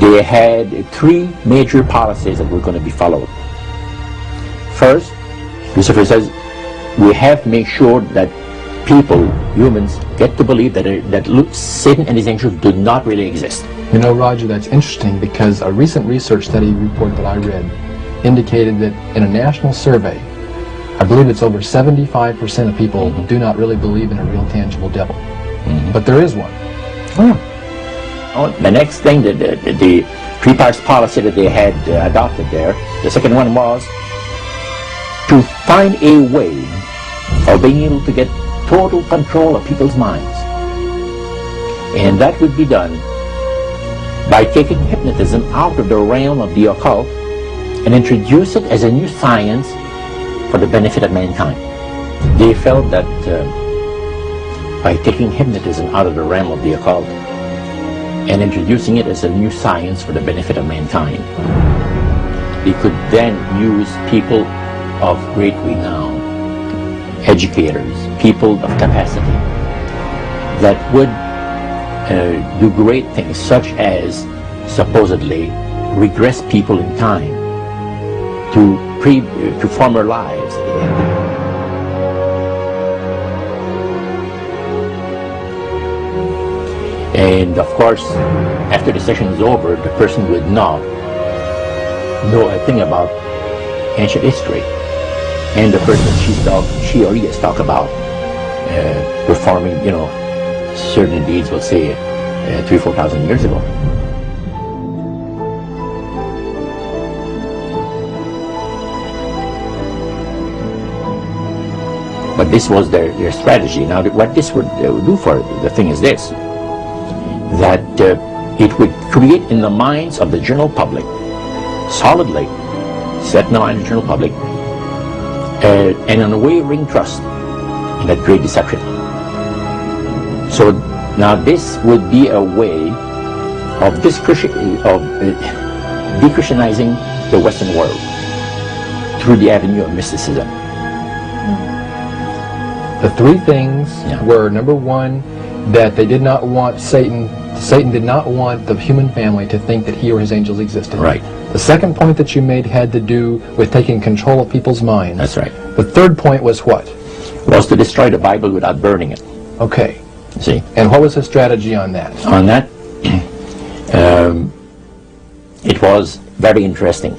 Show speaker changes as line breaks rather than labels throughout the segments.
they had three major policies that were going to be followed. First, Lucifer says, we have to make sure that people, humans, get to believe that Satan and his angels do not really exist.
You know, Roger, that's interesting because a recent research study report that I read indicated that in a national survey, I believe it's over 75% of people do not really believe in a real tangible devil. But there is one.
The next thing, the three parts policy that they had adopted there, the second one was to find a way of being able to get total control of people's minds. And that would be done by taking hypnotism out of the realm of the occult and introduce it as a new science for the benefit of mankind. They felt that by taking hypnotism out of the realm of the occult and introducing it as a new science for the benefit of mankind, they could then use people of great renown, educators, people of capacity, that would do great things, such as supposedly regress people in time to former lives. And of course, after the session is over, the person would not know a thing about ancient history. And the person she or he has talked about performing, certain deeds, we'll say, 3,000 or 4,000 years ago. But this was their strategy. Now, what this would do for the thing is this, that it would create in the minds of the general public, solidly set in the mind of the general public, an unwavering trust in that great deception. So now this would be a way of de-Christianizing the Western world through the avenue of mysticism.
The three things were, number one, that they did not want Satan did not want the human family to think that he or his angels existed.
Right.
The second point that you made had to do with taking control of people's minds.
That's right.
The third point was what?
Was to destroy the Bible without burning it.
Okay.
See?
And what was the strategy on that?
On that, it was very interesting.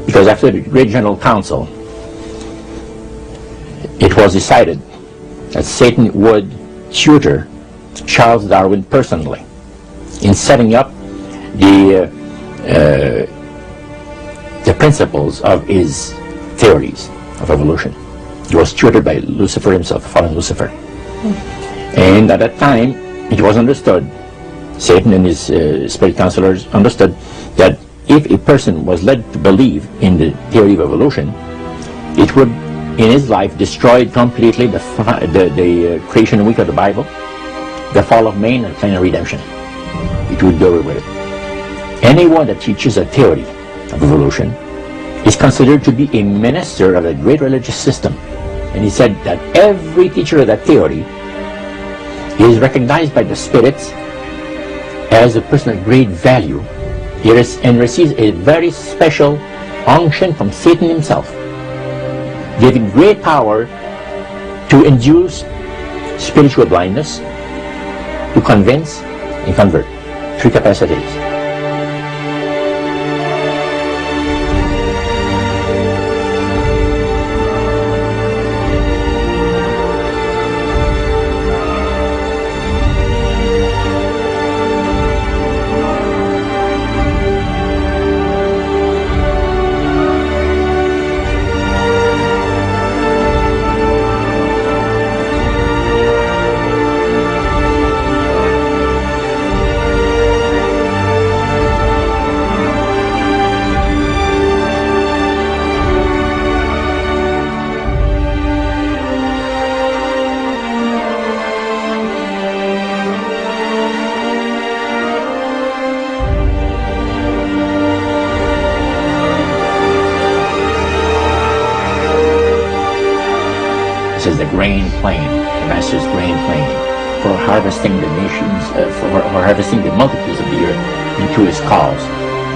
Because after the Great General Council, it was decided that Satan would tutor Charles Darwin personally in setting up the principles of his theories of evolution. He was tutored by Lucifer himself, fallen Lucifer. And at that time, it was understood, Satan and his spirit counselors understood, that if a person was led to believe in the theory of evolution, it would, in his life, destroy completely the creation week of the Bible, the fall of man, and plan of redemption. It would do away with it. Anyone that teaches a theory of evolution is considered to be a minister of a great religious system. And he said that every teacher of that theory is recognized by the spirits as a person of great value. And receives a very special unction from Satan himself, giving great power to induce spiritual blindness, to convince and convert. Three capacities. This is the grain plain, the Master's grain plain, for harvesting the nations, for harvesting the multitudes of the earth. into his cause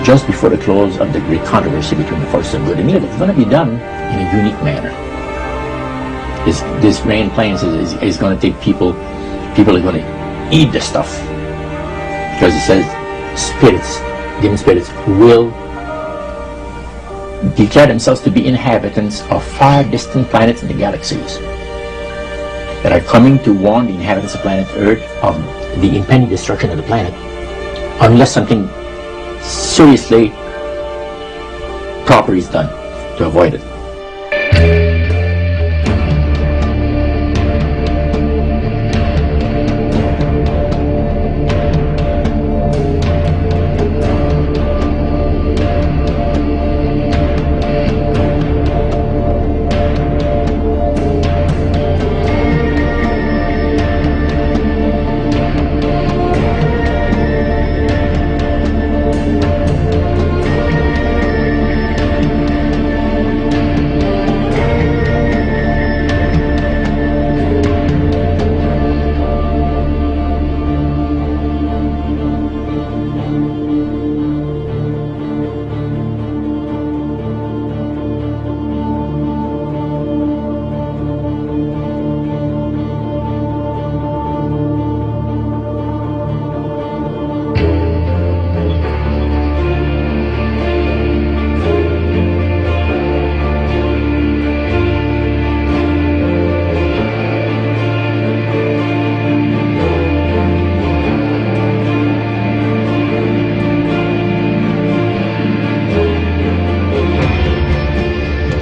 just before the close of the great controversy between the forces of good and evil. It's going to be done in a unique manner. This grand plan is going to take people are going to eat the stuff, because it says spirits, demon spirits, will declare themselves to be inhabitants of far distant planets in the galaxies that are coming to warn the inhabitants of planet Earth of the impending destruction of the planet unless something seriously proper is done to avoid it.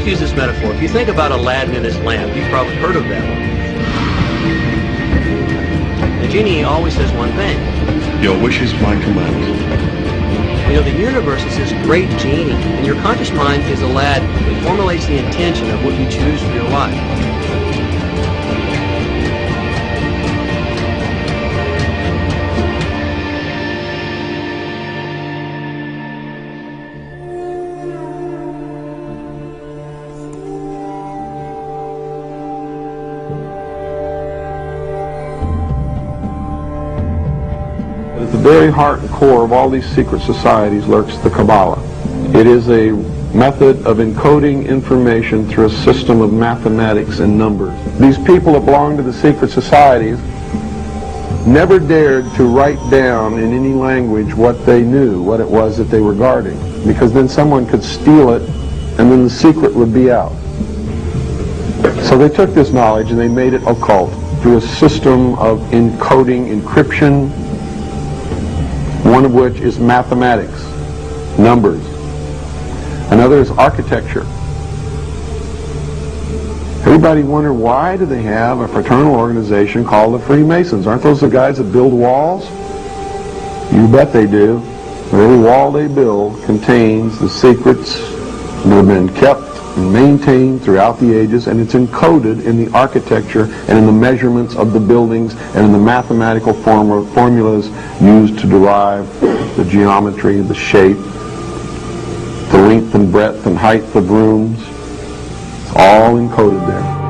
Use this metaphor. If you think about Aladdin and his lamp, you've probably heard of that one. The genie always says one thing.
Your wish is my command.
You know, the universe is this great genie, and your conscious mind is Aladdin. It formulates the intention of what you choose for your life.
At the very heart and core of all these secret societies lurks the Kabbalah. It is a method of encoding information through a system of mathematics and numbers. These people that belong to the secret societies never dared to write down in any language what they knew, what it was that they were guarding, because then someone could steal it and then the secret would be out. So they took this knowledge and they made it occult through a system of encoding, encryption, one of which is mathematics, numbers. Another is architecture. Everybody wonder, why do they have a fraternal organization called the Freemasons? Aren't those the guys that build walls? You bet they do. Every wall they build contains the secrets that have been kept and maintained throughout the ages, and it's encoded in the architecture and in the measurements of the buildings and in the mathematical formulas used to derive the geometry, the shape, the length and breadth and height of rooms. It's all encoded there.